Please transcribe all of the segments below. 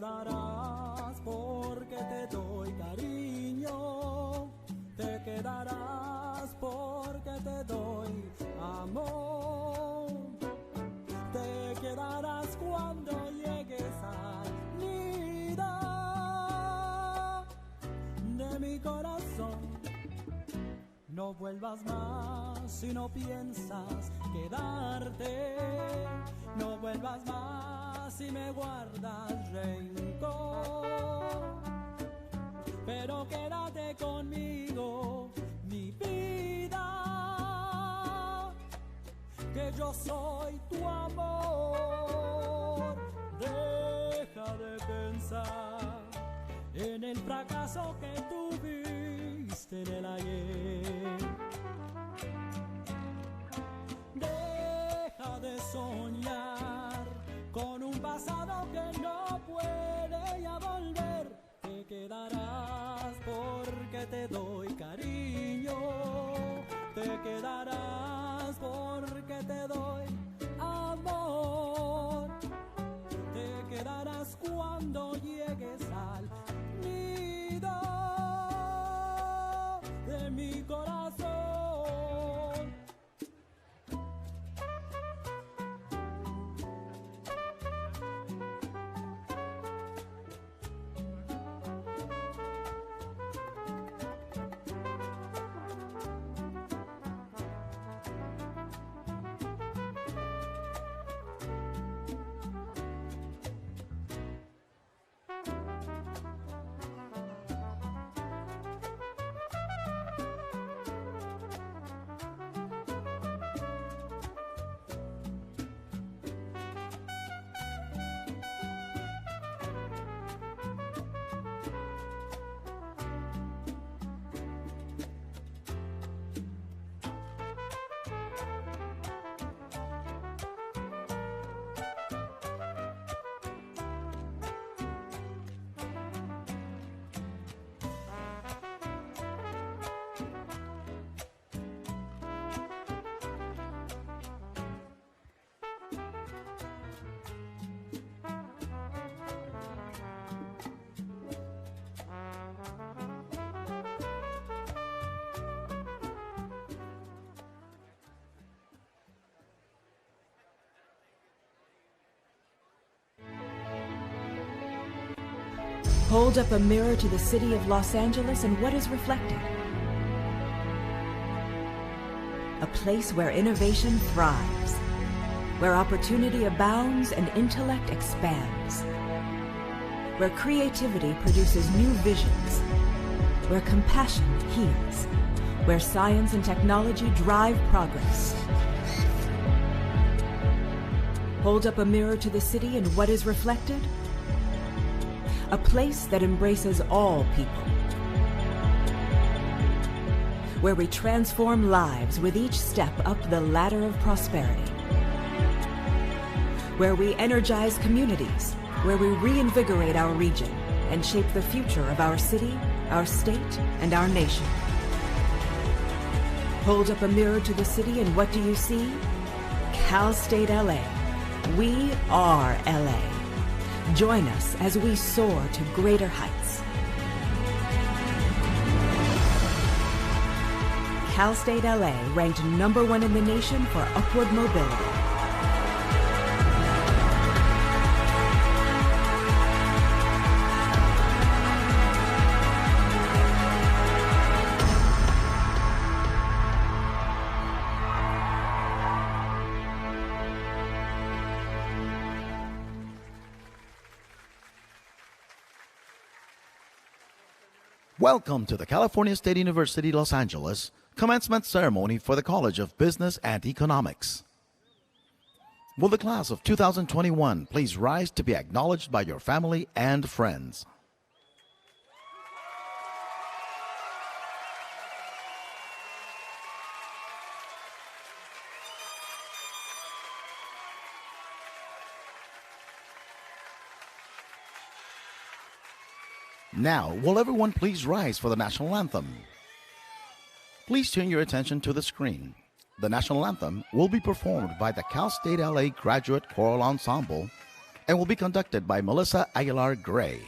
quedarás porque te doy cariño, te quedarás porque te doy amor, te quedarás cuando llegues al nido de mi corazón. No vuelvas más si no piensas quedarte, no vuelvas más si me guardas rencor, pero quédate conmigo, mi vida, que yo soy tu amor. Deja de pensar en el fracaso que tuviste en el ayer. Deja de soñar con un pasado que no puede ya volver. Te quedarás porque te doy cariño, te quedarás porque te doy amor, te quedarás cuando llegues al nido de mi corazón. Hold up a mirror to the city of Los Angeles and what is reflected? A place where innovation thrives, where opportunity abounds and intellect expands, where creativity produces new visions, where compassion heals, where science and technology drive progress. Hold up a mirror to the city and what is reflected? A place that embraces all people, where we transform lives with each step up the ladder of prosperity, where we energize communities, where we reinvigorate our region and shape the future of our city, our state, and our nation. Hold up a mirror to the city and what do you see? Cal State LA. We are LA. Join us as we soar to greater heights. Cal State LA ranked #1 in the nation for upward mobility. Welcome to the California State University, Los Angeles commencement ceremony for the College of Business and Economics. Will the class of 2021 please rise to be acknowledged by your family and friends? Now, will everyone please rise for the national anthem? Please turn your attention to the screen. The national anthem will be performed by the Cal State LA Graduate Choral Ensemble and will be conducted by Melissa Aguilar Gray.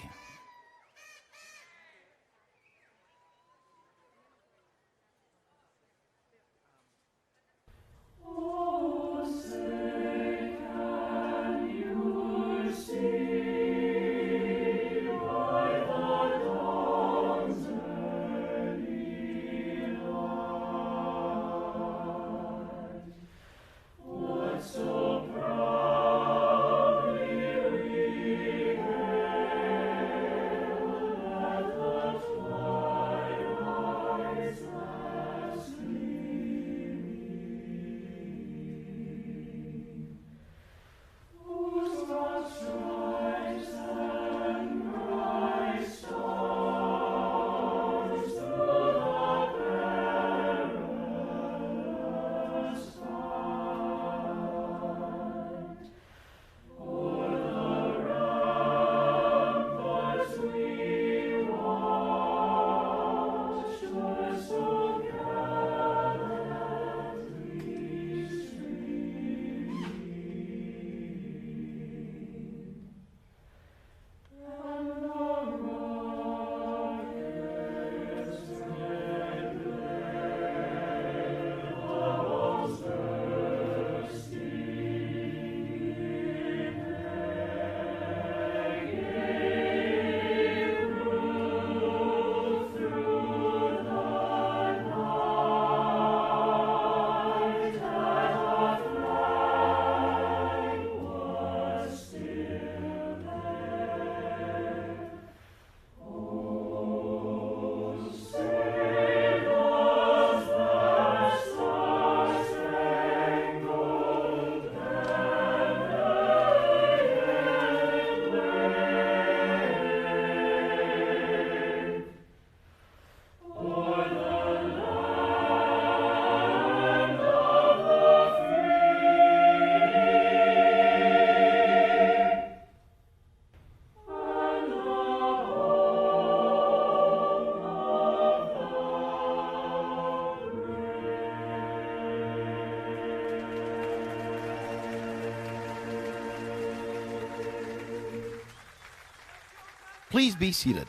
Please be seated.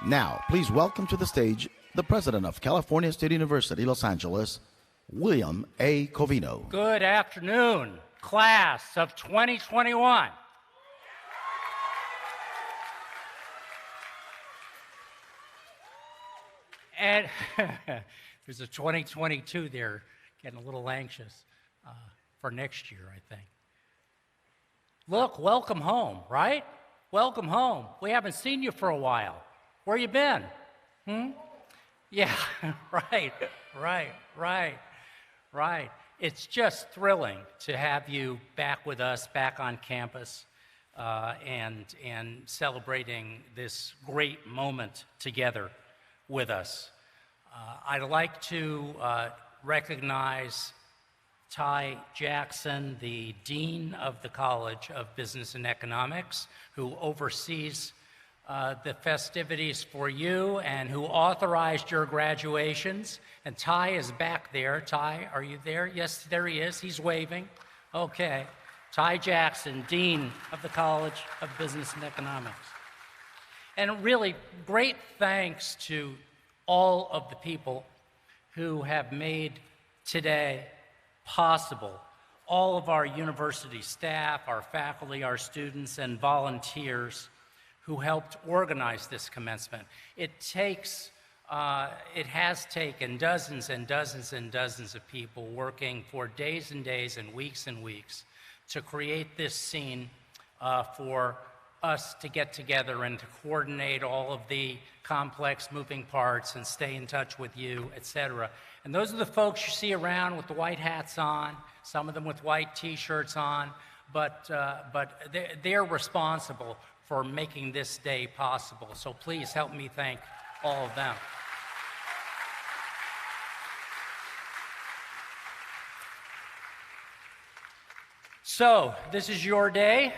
Now, please welcome to the stage the President of California State University, Los Angeles, William A. Covino. Good afternoon, class of 2021. And there's a 2022 there, getting a little anxious for next year, I think. Look, welcome home, right? Welcome home. We haven't seen you for a while. Where you been? Yeah, right. It's just thrilling to have you back with us, back on campus, and celebrating this great moment together with us. I'd like to recognize Ty Jackson, the Dean of the College of Business and Economics, who oversees the festivities for you and who authorized your graduations. And Ty is back there. Ty, are you there? Yes, there he is. He's waving. Okay. Ty Jackson, Dean of the College of Business and Economics. And really, great thanks to all of the people who have made today possible. All of our university staff, our faculty, our students, and volunteers who helped organize this commencement. It has taken dozens and dozens and dozens of people working for days and days and weeks to create this scene for us to get together and to coordinate all of the complex moving parts and stay in touch with you, etc. And those are the folks you see around with the white hats on, some of them with white t-shirts on, but they're responsible for making this day possible. So please help me thank all of them. So, this is your day.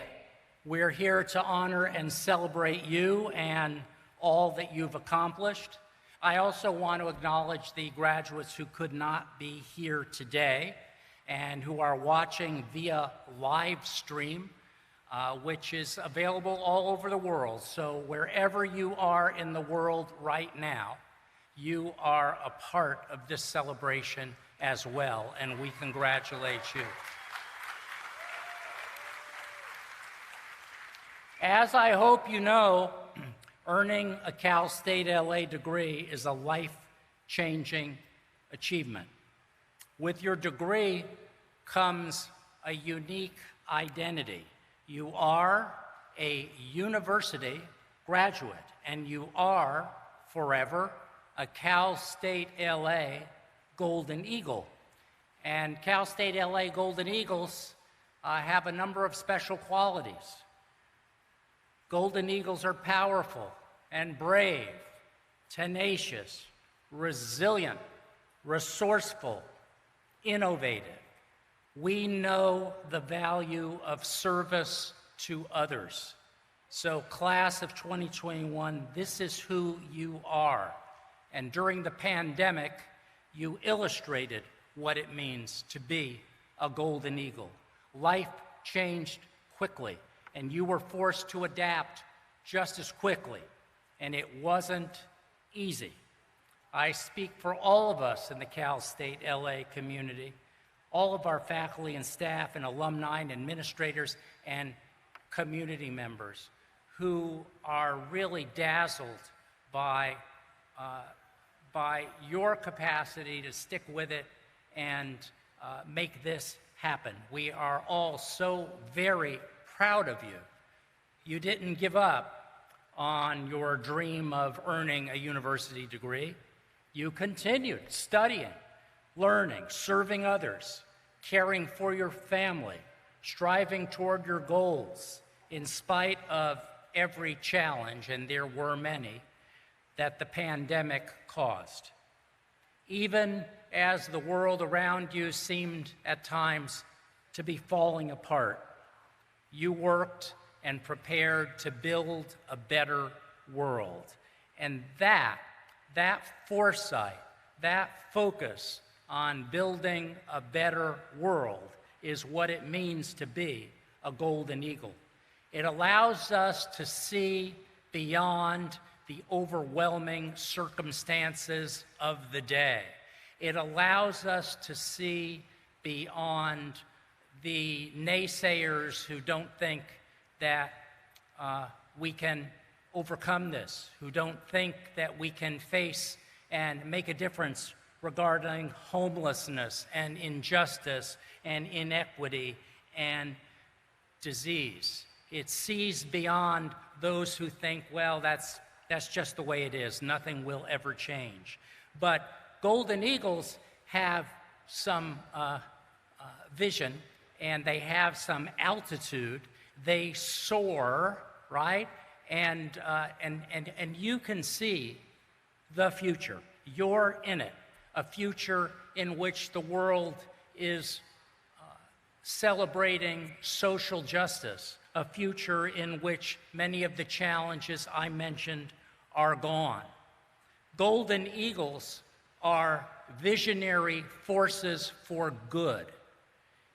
We're here to honor and celebrate you and all that you've accomplished. I also want to acknowledge the graduates who could not be here today and who are watching via live stream. which is available all over the world. So wherever you are in the world right now, you are a part of this celebration as well, and we congratulate you. As I hope you know, earning a Cal State LA degree is a life-changing achievement. With your degree comes a unique identity. You are a university graduate, and you are forever a Cal State LA Golden Eagle. And Cal State LA Golden Eagles have a number of special qualities. Golden Eagles are powerful and brave, tenacious, resilient, resourceful, innovative. We know the value of service to others. So, class of 2021, this is who you are. And during the pandemic, you illustrated what it means to be a Golden Eagle. Life changed quickly, and you were forced to adapt just as quickly, and it wasn't easy. I speak for all of us in the Cal State LA community, all of our faculty and staff and alumni and administrators and community members who are really dazzled by your capacity to stick with it and make this happen. We are all so very proud of you. You didn't give up on your dream of earning a university degree. You continued studying, learning, serving others, caring for your family, striving toward your goals in spite of every challenge, and there were many, that the pandemic caused. Even as the world around you seemed at times to be falling apart, you worked and prepared to build a better world. And that foresight, that focus on building a better world is what it means to be a Golden Eagle. It allows us to see beyond the overwhelming circumstances of the day. It allows us to see beyond the naysayers who don't think that we can overcome this, who don't think that we can face and make a difference regarding homelessness and injustice and inequity and disease. It sees beyond those who think, well, that's just the way it is. Nothing will ever change. But Golden Eagles have some vision, and they have some altitude. They soar, right? And you can see the future. You're in it. A future in which the world is celebrating social justice, a future in which many of the challenges I mentioned are gone. Golden Eagles are visionary forces for good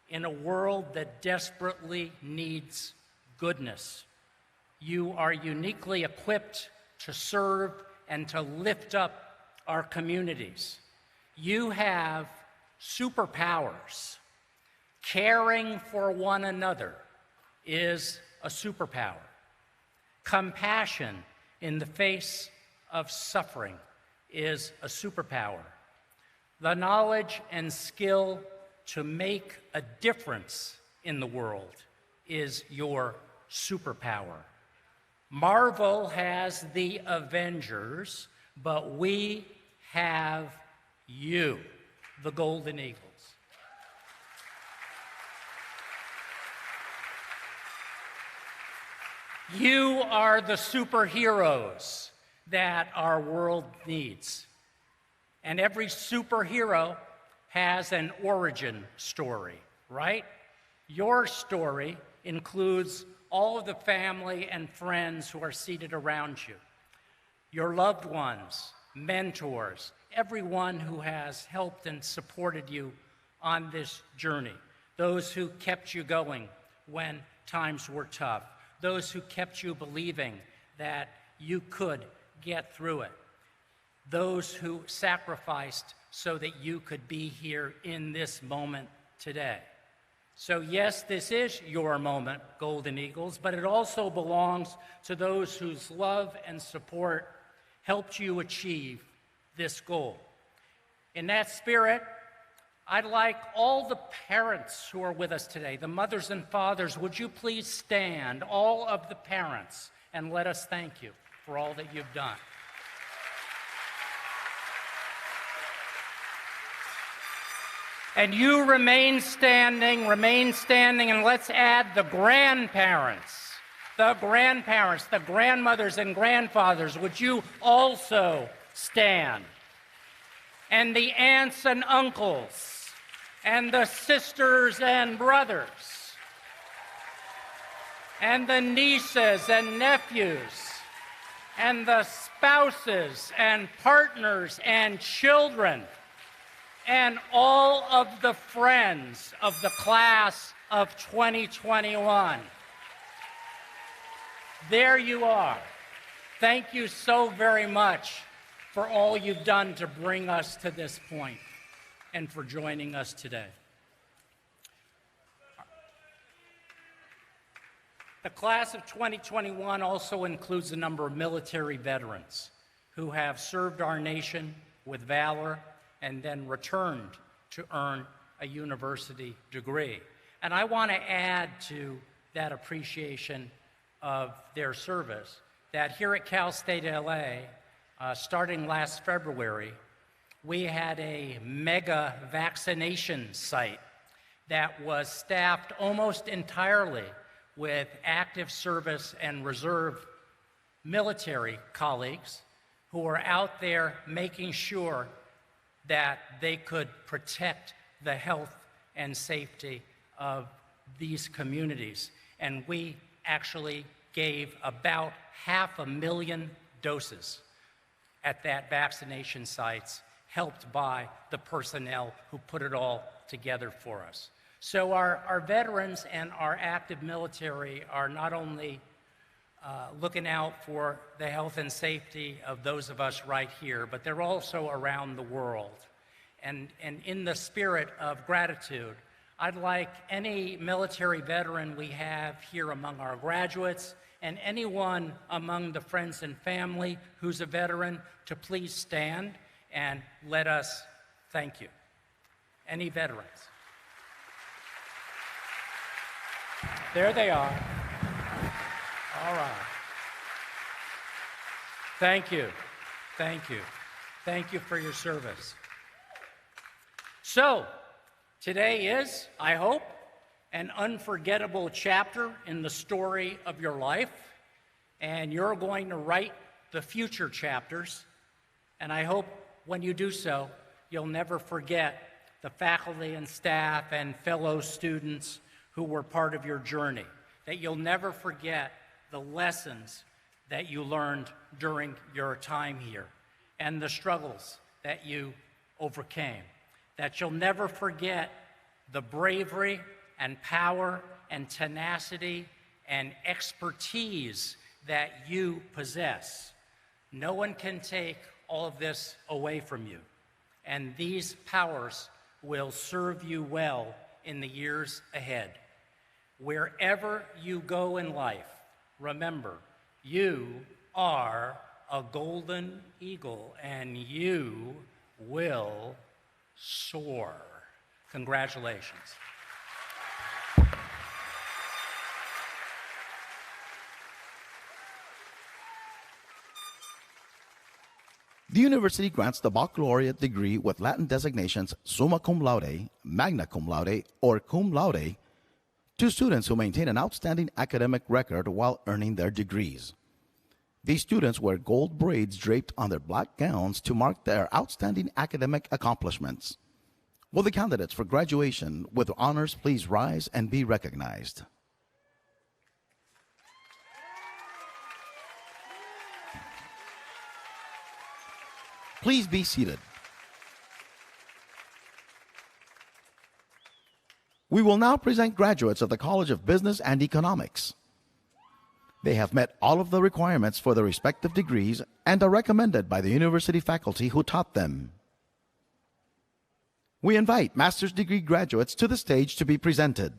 in a world that desperately needs goodness. You are uniquely equipped to serve and to lift up our communities. You have superpowers. Caring for one another is a superpower. Compassion in the face of suffering is a superpower. The knowledge and skill to make a difference in the world is your superpower. Marvel has the Avengers, but we have you, the Golden Eagles. You are the superheroes that our world needs. And every superhero has an origin story, right? Your story includes all of the family and friends who are seated around you, your loved ones, mentors, everyone who has helped and supported you on this journey, those who kept you going when times were tough, those who kept you believing that you could get through it, those who sacrificed so that you could be here in this moment today. So yes, this is your moment, Golden Eagles, but it also belongs to those whose love and support helped you achieve this goal. In that spirit, I'd like all the parents who are with us today, the mothers and fathers, would you please stand, all of the parents, and let us thank you for all that you've done. And you remain standing, and let's add the grandparents, the grandmothers and grandfathers, would you also stand? And the aunts and uncles, and the sisters and brothers, and the nieces and nephews, and the spouses and partners and children, and all of the friends of the class of 2021. There you are. Thank you so very much for all you've done to bring us to this point and for joining us today. The class of 2021 also includes a number of military veterans who have served our nation with valor and then returned to earn a university degree. And I want to add to that appreciation of their service that here at Cal State LA, starting last February, we had a mega vaccination site that was staffed almost entirely with active service and reserve military colleagues who were out there making sure that they could protect the health and safety of these communities. And we actually gave about 500,000 doses at that vaccination sites, helped by the personnel who put it all together for us. So our veterans and our active military are not only looking out for the health and safety of those of us right here, but they're also around the world. And in the spirit of gratitude, I'd like any military veteran we have here among our graduates and anyone among the friends and family who's a veteran to please stand and let us thank you. Any veterans? There they are. All right. Thank you. Thank you. Thank you for your service. So, today is, I hope, an unforgettable chapter in the story of your life, and you're going to write the future chapters, and I hope when you do so, you'll never forget the faculty and staff and fellow students who were part of your journey, that you'll never forget the lessons that you learned during your time here and the struggles that you overcame, that you'll never forget the bravery and power and tenacity and expertise that you possess. No one can take all of this away from you, and these powers will serve you well in the years ahead. Wherever you go in life, remember, you are a golden eagle, and you will soar. Congratulations. The university grants the baccalaureate degree with Latin designations summa cum laude, magna cum laude, or cum laude to students who maintain an outstanding academic record while earning their degrees. These students wear gold braids draped on their black gowns to mark their outstanding academic accomplishments. Will the candidates for graduation with honors please rise and be recognized? Please be seated. We will now present graduates of the College of Business and Economics. They have met all of the requirements for their respective degrees and are recommended by the university faculty who taught them. We invite master's degree graduates to the stage to be presented.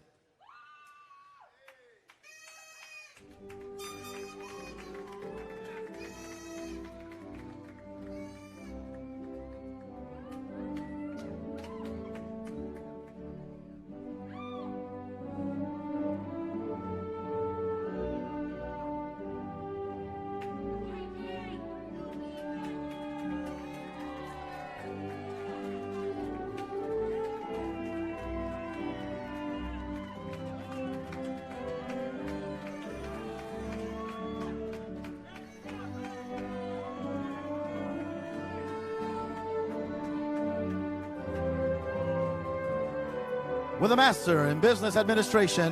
With a Master in Business Administration,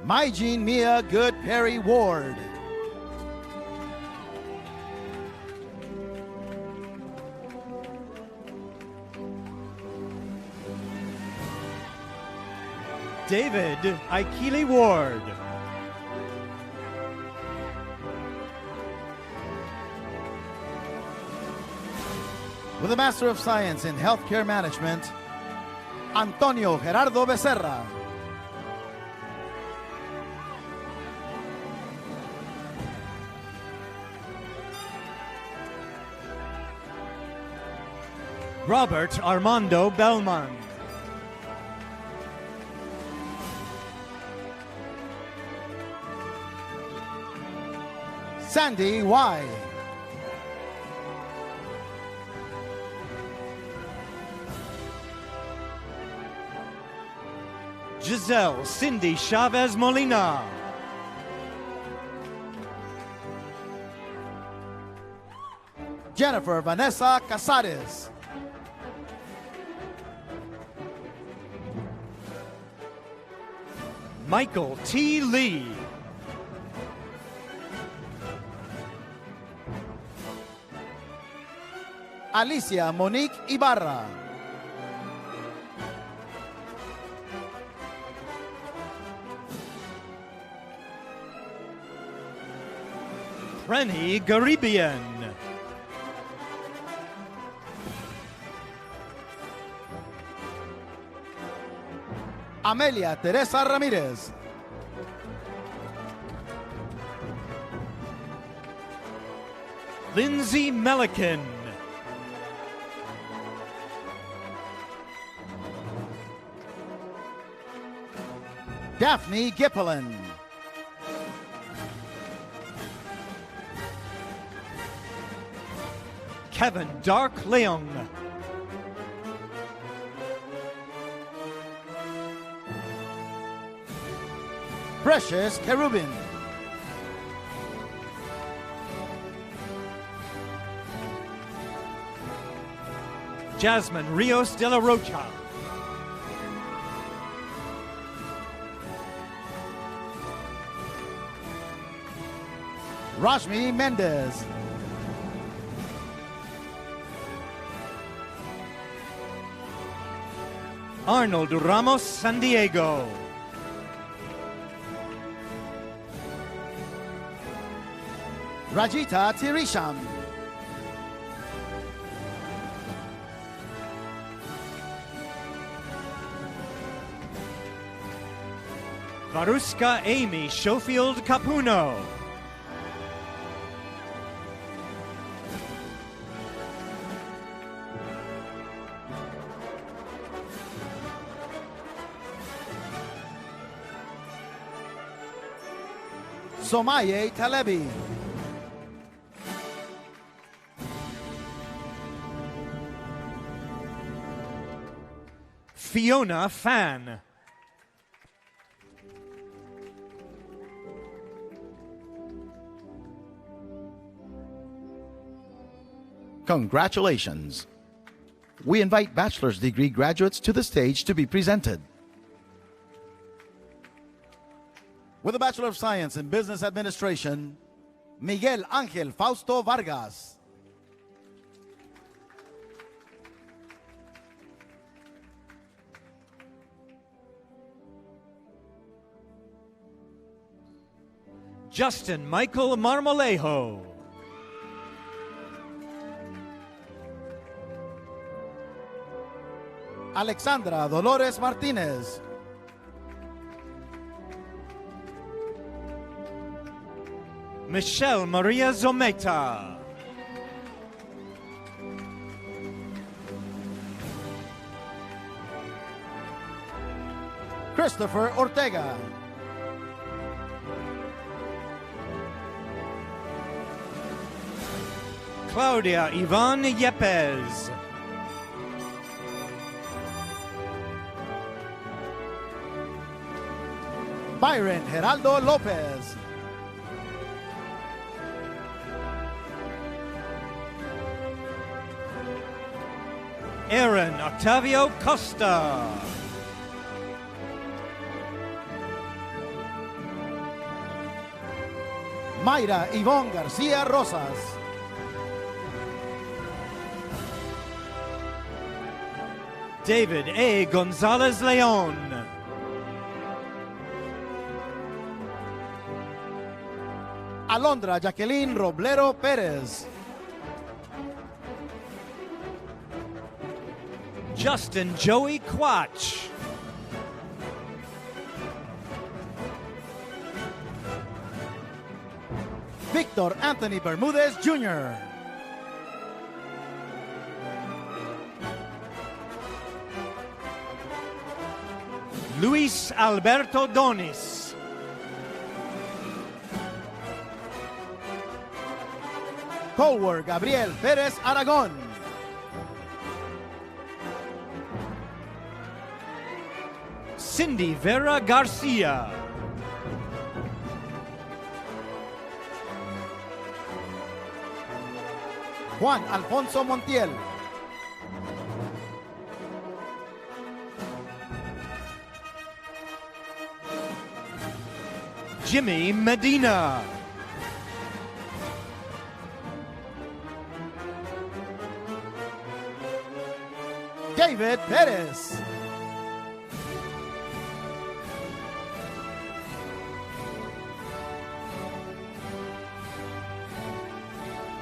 Maijin Mia Good Perry Ward. David Aikili Ward. With a Master of Science in Healthcare Management, Antonio Gerardo Becerra. Robert Armando Bellman. Sandy Y. Giselle Cindy Chavez Molina. Jennifer Vanessa Casares. Michael T. Lee. Alicia Monique Ibarra. Rennie Garibian. Amelia Teresa Ramirez. Lindsay Melican. Daphne Gippelen. Kevin Dark Leung. Precious Kerubin. Jasmine Rios de la Rocha. Rashmi Mendez. Arnold Ramos San Diego. Rajita Tirisham. Varuska Amy Schofield Capuno. Somaye Talebi. Fiona Fan. Congratulations. We invite bachelor's degree graduates to the stage to be presented. With a Bachelor of Science in Business Administration, Miguel Ángel Fausto Vargas. Justin Michael Marmolejo. Alexandra Dolores Martinez. Michelle Maria Zometa. Christopher Ortega. Claudia Ivan Yepes. Byron Geraldo Lopez. Aaron Octavio Costa. Mayra Yvonne Garcia Rosas. David A. Gonzalez Leon. Alondra Jacqueline Roblero Perez. Justin Joey Quach. Victor Anthony Bermudez Jr. Luis Alberto Donis. Howard Gabriel Pérez Aragón. Cindy Vera Garcia. Juan Alfonso Montiel. Jimmy Medina. David Perez.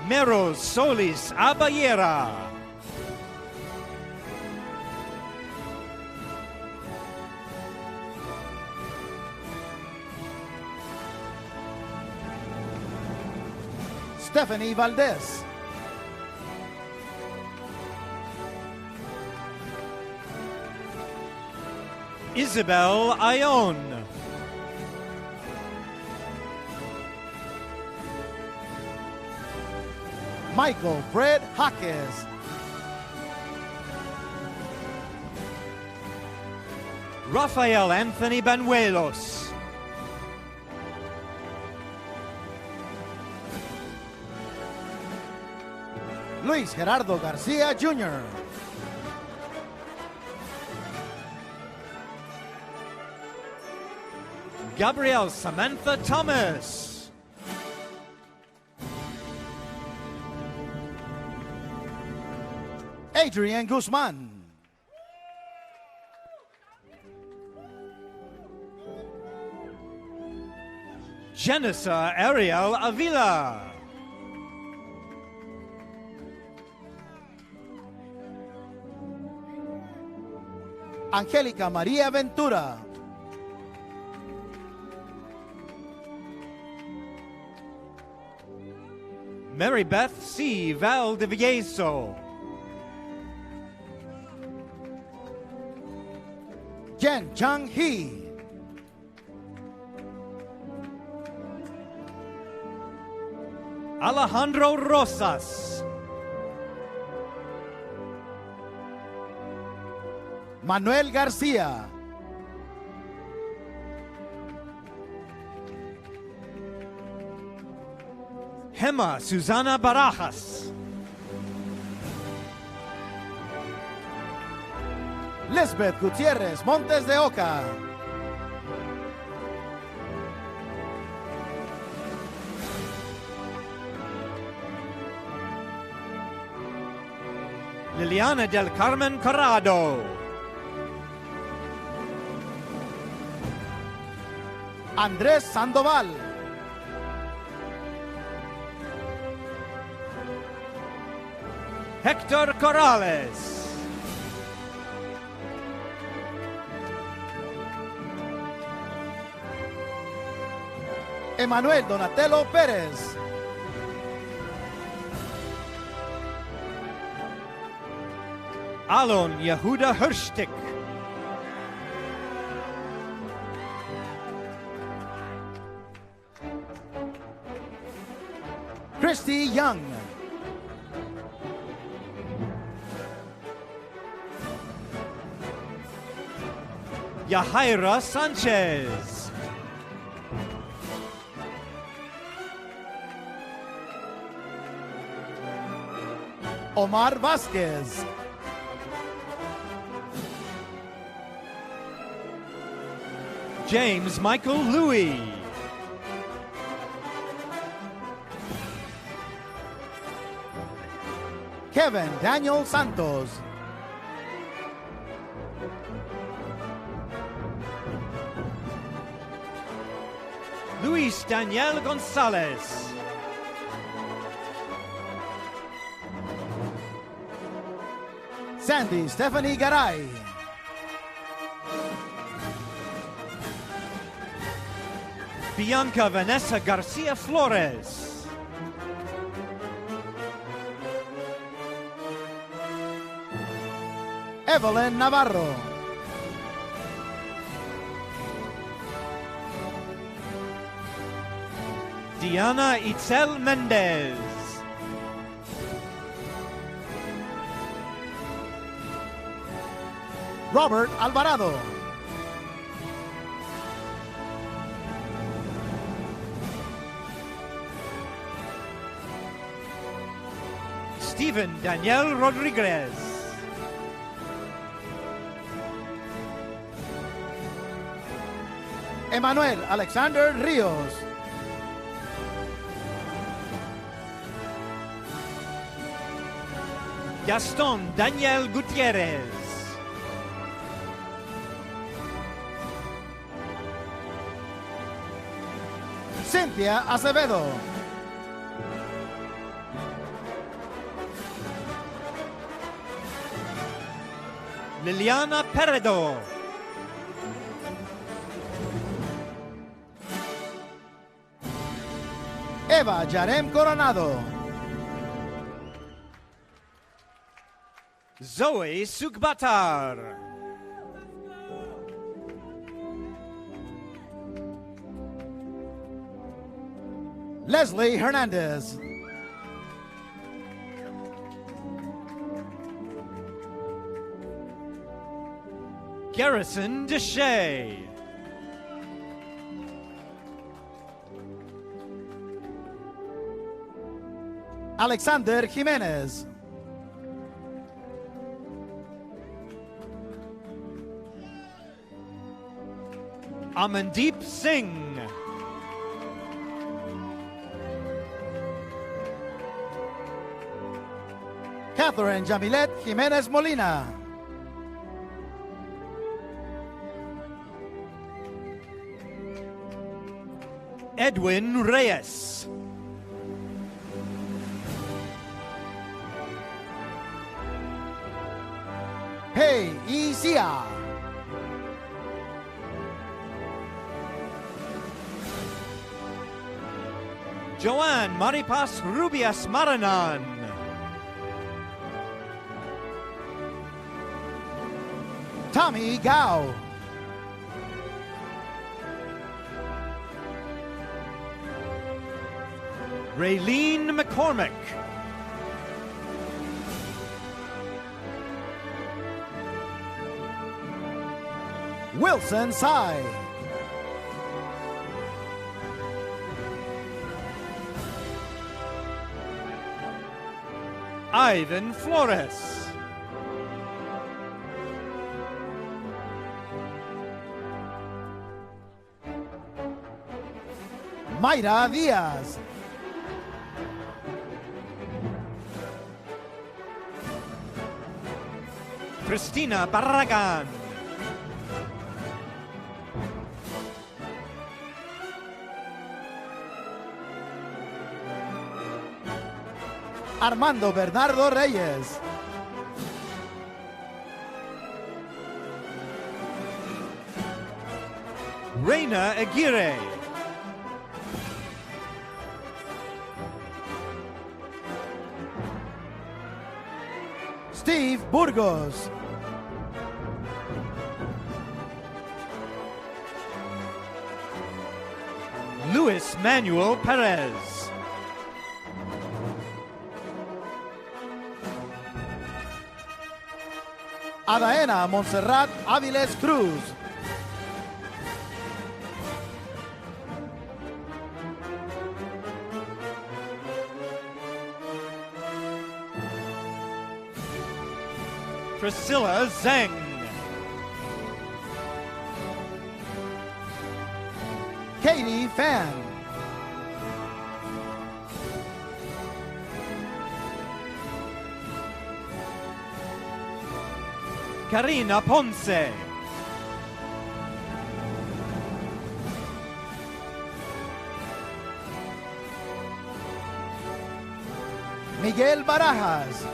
Meros Solis Abayera. Stephanie Valdez. Isabel Ion. Michael Fred Jaques. Rafael Anthony Banuelos. Luis Gerardo García Jr. Gabrielle Samantha Thomas. Adrian Guzman. Janissa Ariel Avila. Angélica María Ventura. Mary Beth C. Valdevieso. Jen Chang Hee. Alejandro Rosas. Manuel García. Gemma Susana Barajas. Lisbeth Gutiérrez Montes de Oca. Liliana del Carmen Corrado. Andrés Sandoval. Hector Corrales. Emanuel Donatello Perez. Alon Yehuda Hirschtick. Christy Young. Yahaira Sanchez. Omar Vasquez. James Michael Louis. Kevin Daniel Santos. Luis Daniel Gonzalez. Sandy Stephanie Garay. Bianca Vanessa Garcia Flores. Evelyn Navarro. Diana Itzel Mendez. Robert Alvarado. Steven Daniel Rodriguez. Emmanuel Alexander Rios. Gaston Daniel Gutierrez. Cynthia Acevedo. Liliana Peredo. Eva Jarem Coronado. Zoe Sukbatar. Leslie Hernandez. Garrison Deshay. Alexander Jimenez. Amandeep Singh. Catherine Jamilet Jimenez Molina. Edwin Reyes. Pei Isia. Joanne Maripas Rubias Maranan. Tommy Gao. Raylene McCormick. Wilson Sai. Ivan Flores. Mayra Diaz. Christina Barragan. Armando Bernardo Reyes. Reina Aguirre. Steve Burgos. Luis Manuel Perez. Adaena Montserrat Aviles Cruz. Priscilla Zhang. Katie Fan. Karina Ponce. Miguel Barajas.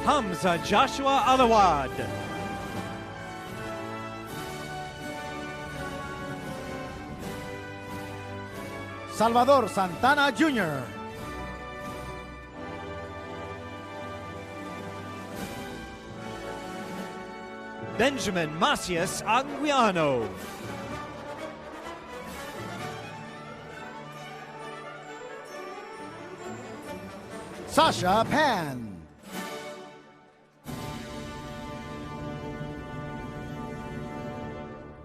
Hamza Joshua Alawad. Salvador Santana Jr. Benjamin Macias Anguiano. Sasha Pan.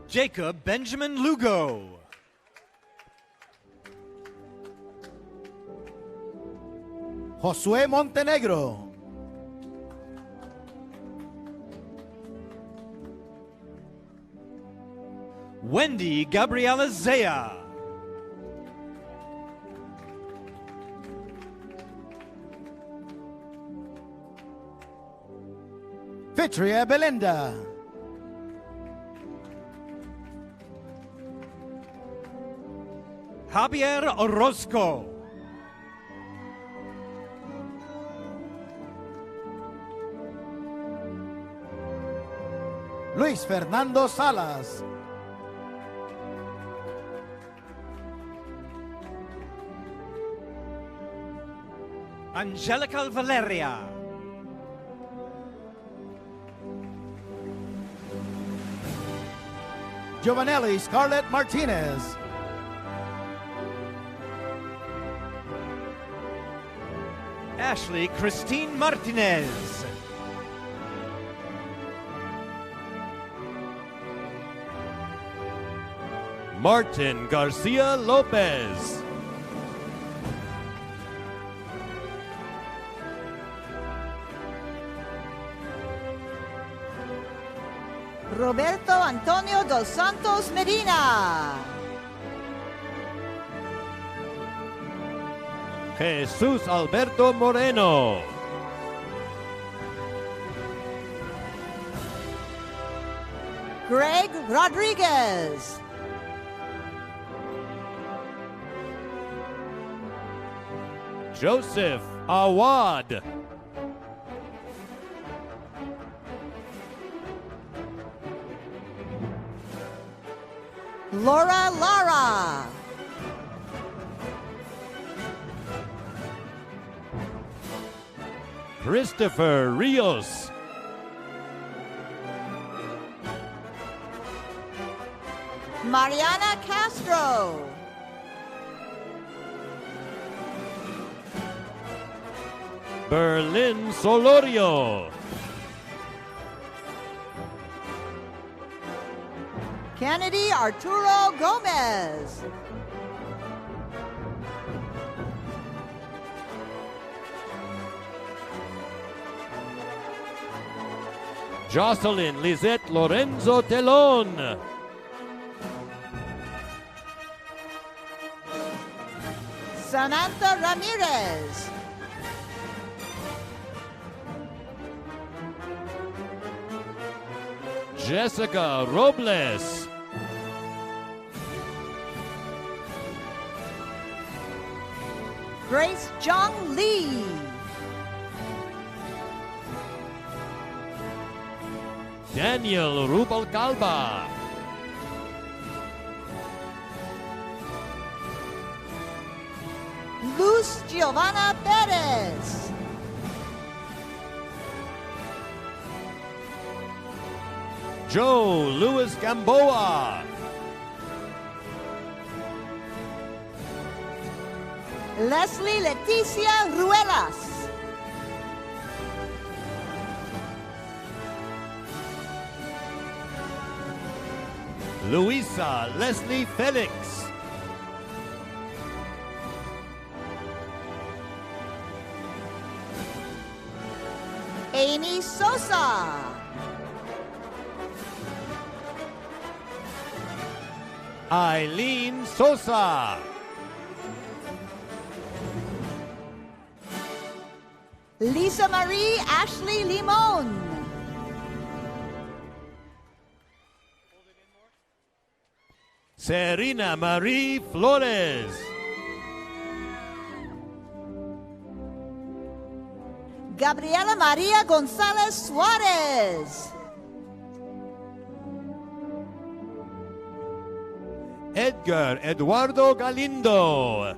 Jacob Benjamin Lugo. Josué Montenegro. Wendy Gabriela Zea. Fitria Belinda. Javier Orozco. Luis Fernando Salas. Angelica Valeria. Giovanelli Scarlett Martinez. Ashley Christine Martinez. Martin Garcia Lopez. Roberto Antonio dos Santos Medina. Jesús Alberto Moreno. Greg Rodriguez. Joseph Awad. Laura Lara. Christopher Rios. Mariana Castro. Berlin Solorio. Kennedy Arturo Gomez. Jocelyn Lisette Lorenzo Telon. Samantha Ramirez. Jessica Robles. Grace Jung Lee. Daniel Rubalcalba. Luz Giovanna Perez. Joe Luis Gamboa. Leslie Leticia Ruelas. Luisa Leslie Felix. Amy Sosa. Eileen Sosa. Lisa Marie Ashley Limon. Serena Marie Flores. Gabriela Maria Gonzalez Suarez. Edgar Eduardo Galindo.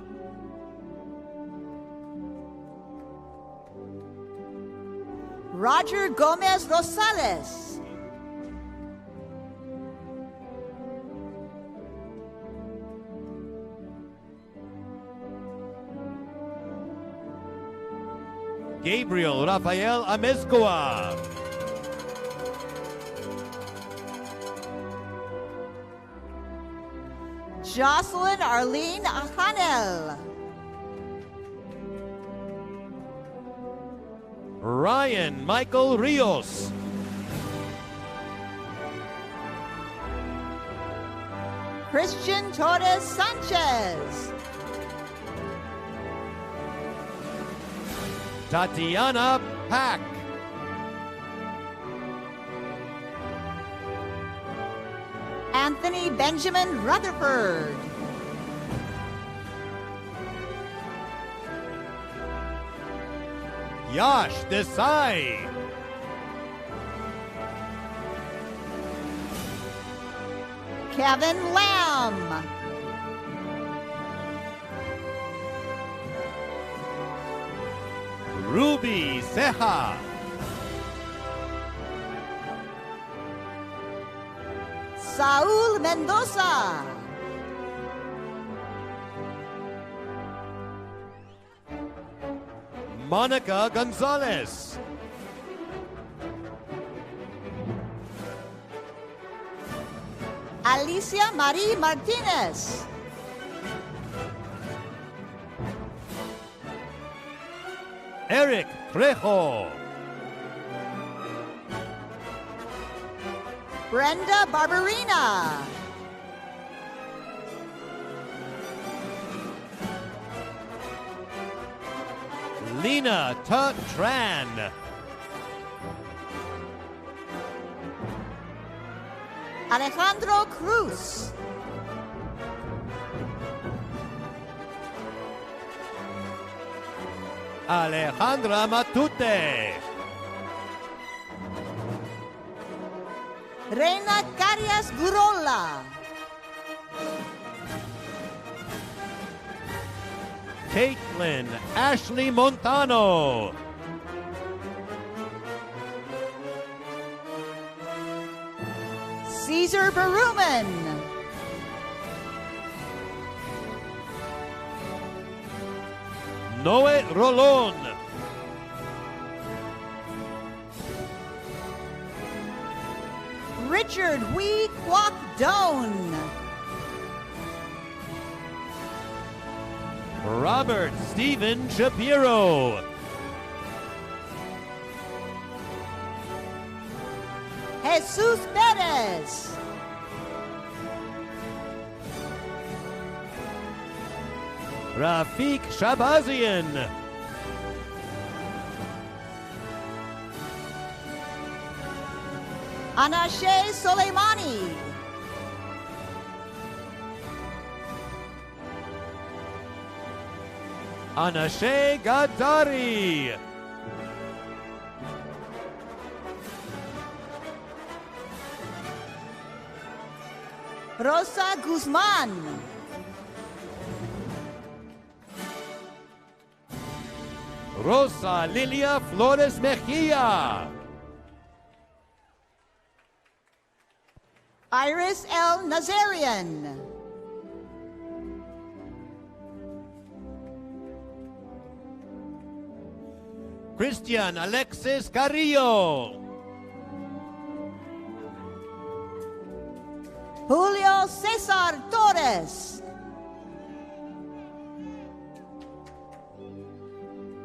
Roger Gomez Rosales. Gabriel Rafael Amezcua. Jocelyn Arlene Ahanel. Ryan Michael Rios. Christian Torres Sanchez. Tatiana Pack. Anthony Benjamin Rutherford. Yash Desai. Kevin Lamb. Ruby Ceja. Saul Mendoza. Monica Gonzalez. Alicia Marie Martinez. Eric Trejo. Brenda Barberina. Lena Tran. Alejandro Cruz. Alejandra Matute. Reina Carias Gurola. Caitlin Ashley Montano. Caesar Berumen. Noe Rolon. Richard Wee Kwok Doan. Robert Stephen Shapiro. Jesus Perez. Rafiq Shabazian. Anashe Soleimani. Anashe Gadari. Rosa Guzman. Rosa Lilia Flores Mejia. Iris L. Nazarian. Christian Alexis Carrillo. Julio Cesar Torres.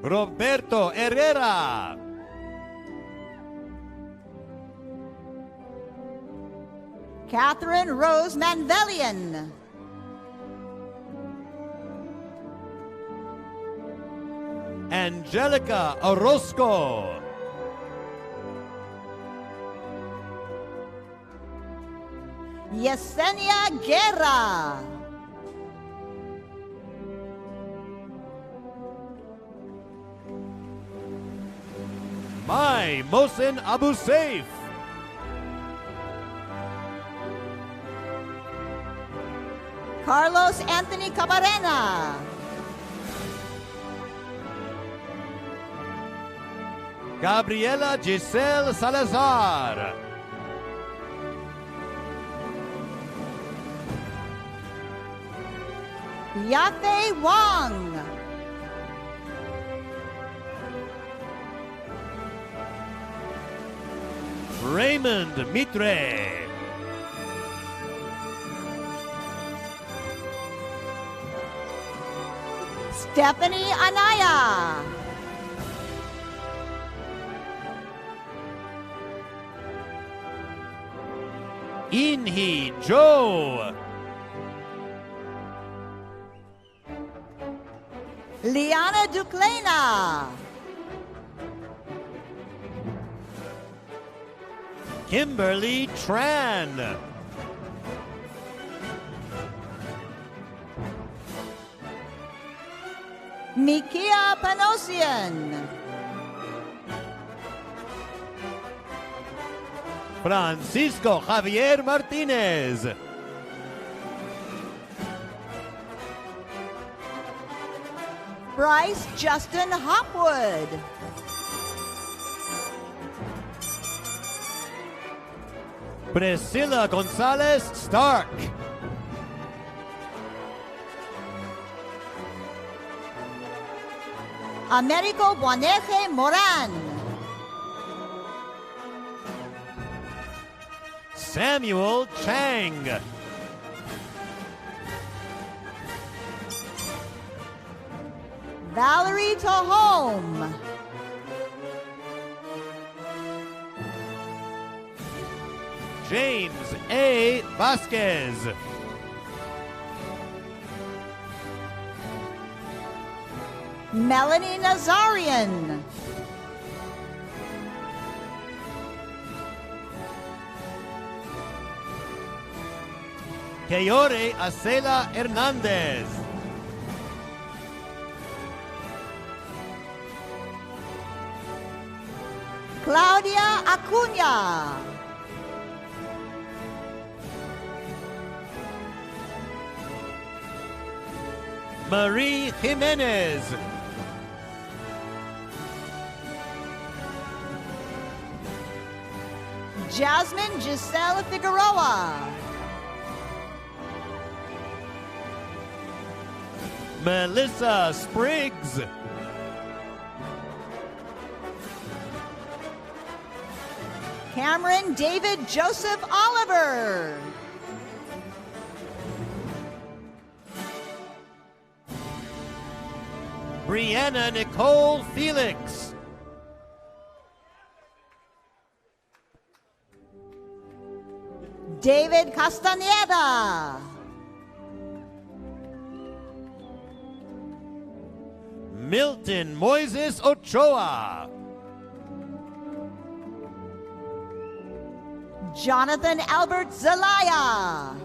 Roberto Herrera. Catherine Rose Manvelian. Angelica Orozco. Yesenia Guerra. Mai Mohsen Abu Saif. Carlos Anthony Cabarena. Gabriela Giselle Salazar. Yafe Wang. Raymond Mitre. Stephanie Anaya. Inhi Joe. Liana Duclena. Kimberly Tran. Mikia Panosian. Francisco Javier Martinez. Bryce Justin Hopwood. Priscilla Gonzalez Stark. Americo Buaneje Moran. Samuel Chang. Valerie Tahome. James A. Vasquez. Melanie Nazarian. Keore Acela Hernandez. Claudia Acuna. Marie Jimenez. Jasmine Giselle Figueroa. Melissa Spriggs. Cameron David Joseph Oliver. Brianna Nicole Felix. David Castaneda. Milton Moises Ochoa. Jonathan Albert Zelaya.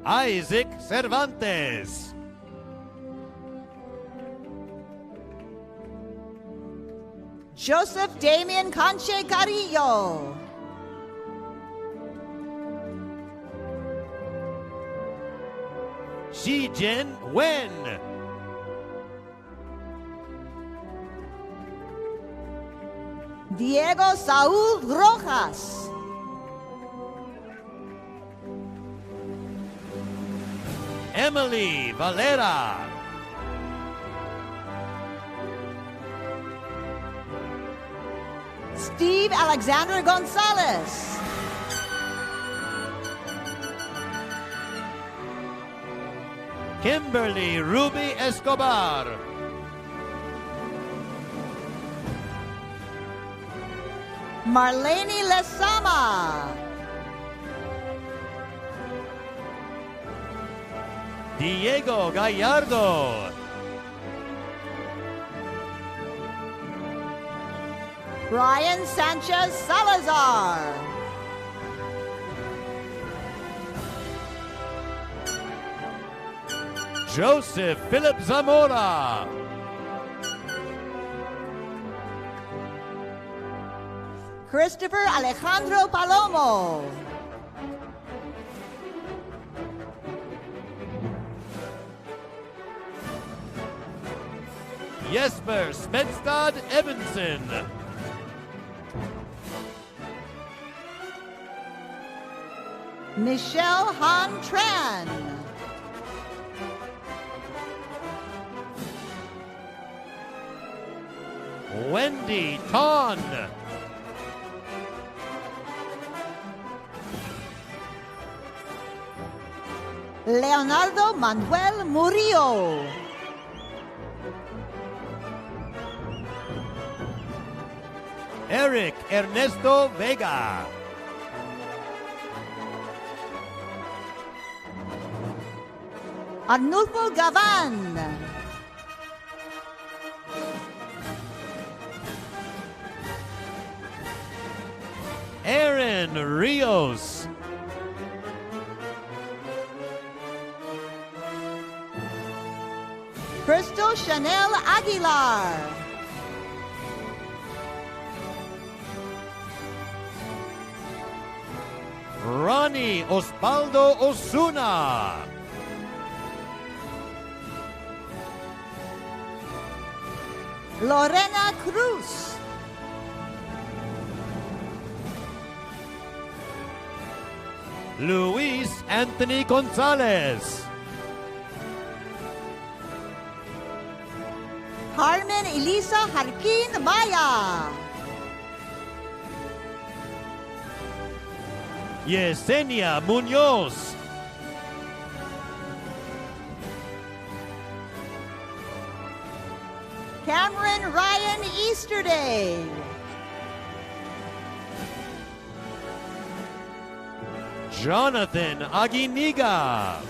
Isaac Cervantes. Joseph Damian Conche Carrillo. Shijen Wen. Diego Saúl Rojas. Emily Valera. Steve Alexander Gonzalez. Kimberly Ruby Escobar. Marlene Lezama. Diego Gallardo. Brian Sanchez Salazar. Joseph Philip Zamora. Christopher Alejandro Palomo. Jesper Smedstad Evanson. Michelle Han Tran. Wendy Ton. Leonardo Manuel Murillo. Eric Ernesto Vega. Arnulfo Gavan. Aaron Rios. Crystal Chanel Aguilar. Ronnie Osvaldo Osuna. Lorena Cruz. Luis Anthony Gonzalez. Carmen Elisa Jarquin Maya. Yesenia Munoz. Cameron Ryan Easterday. Jonathan Aguiniga.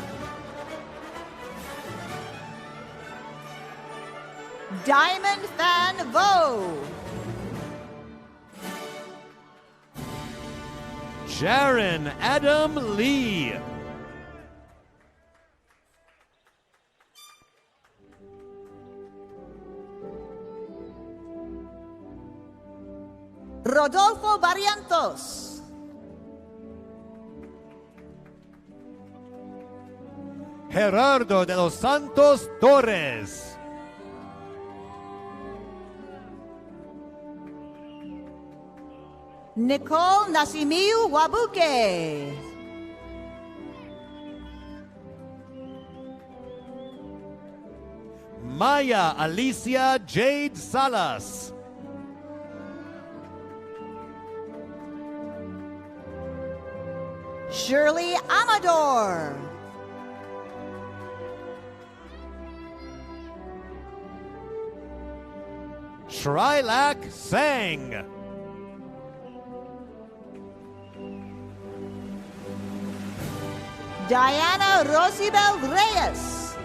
Diamond Fan Vo. Sharon Adam Lee. Rodolfo Barrientos. Gerardo de los Santos Torres. Nicole Nasimiu Wabuke. Maya Alicia Jade Salas. Shirley Amador. Shrilak Sang. Diana Rosibel Reyes.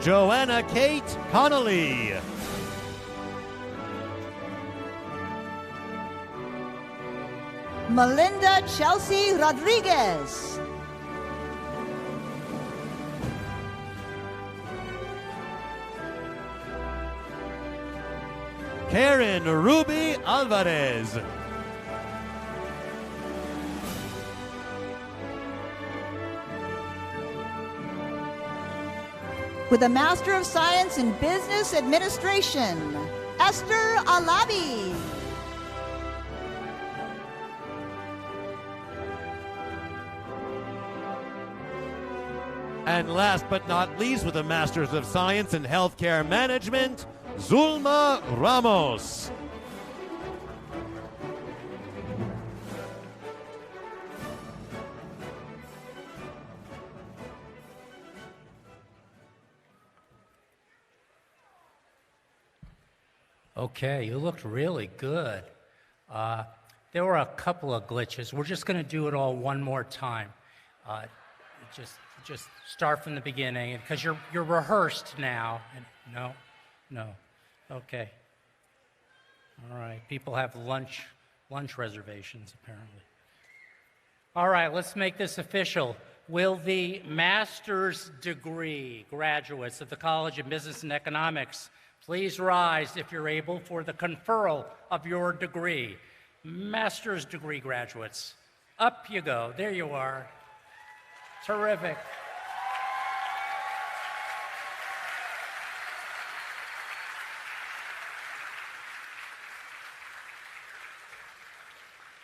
Joanna Kate Connolly. Melinda Chelsea Rodriguez. Karen Ruby Alvarez. With a Master of Science in Business Administration, Esther Alabi. And last but not least, with a Master's of Science in Healthcare Management, Zulma Ramos. Okay, you looked really good. There were a couple of glitches. We're just going to do it all one more time. Just start from the beginning, because you're rehearsed now. And no. Okay. All right. People have lunch reservations apparently. All right. Let's make this official. Will the master's degree graduates of the College of Business and Economics please rise, if you're able, for the conferral of your degree? Master's degree graduates, up you go. There you are. Terrific.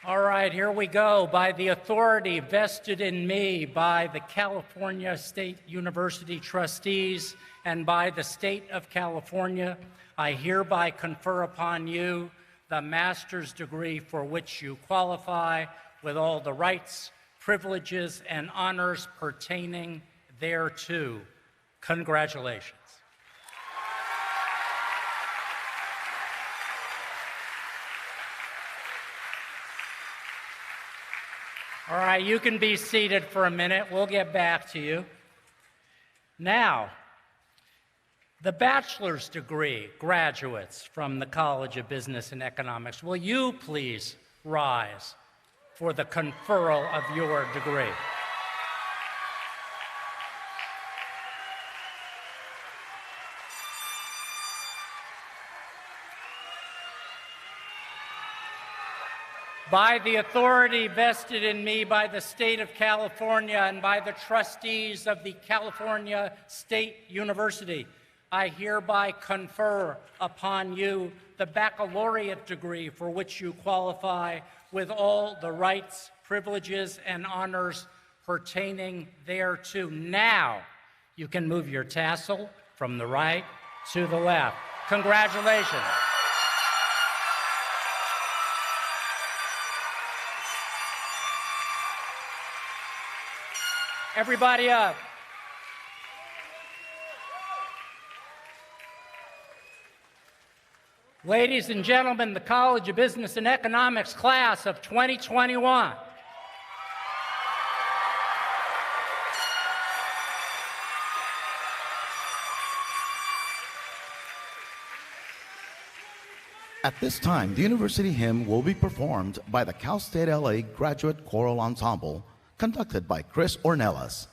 All right, here we go. By the authority vested in me by the California State University trustees and by the State of California, I hereby confer upon you the master's degree for which you qualify, with all the rights, privileges, and honors pertaining thereto. Congratulations. All right, you can be seated for a minute. We'll get back to you. Now, the bachelor's degree graduates from the College of Business and Economics, will you please rise for the conferral of your degree? By the authority vested in me by the State of California and by the trustees of the California State University, I hereby confer upon you the baccalaureate degree for which you qualify, with all the rights, privileges, and honors pertaining thereto. Now, you can move your tassel from the right to the left. Congratulations. Everybody up. Ladies and gentlemen, the College of Business and Economics class of 2021. At this time, the university hymn will be performed by the Cal State LA Graduate Choral Ensemble, conducted by Chris Ornelas.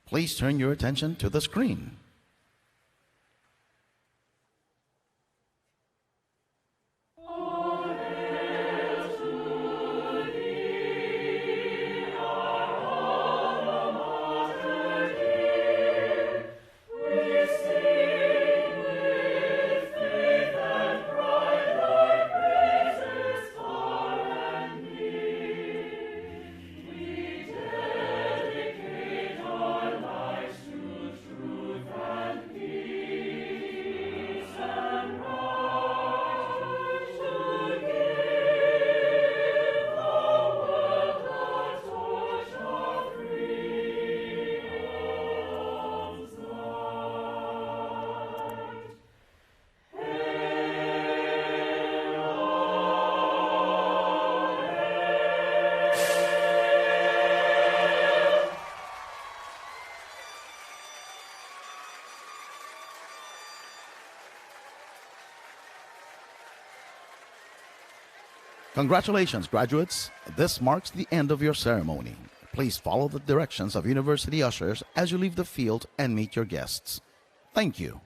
Please turn your attention to the screen. Congratulations, graduates. This marks the end of your ceremony. Please follow the directions of university ushers as you leave the field and meet your guests. Thank you.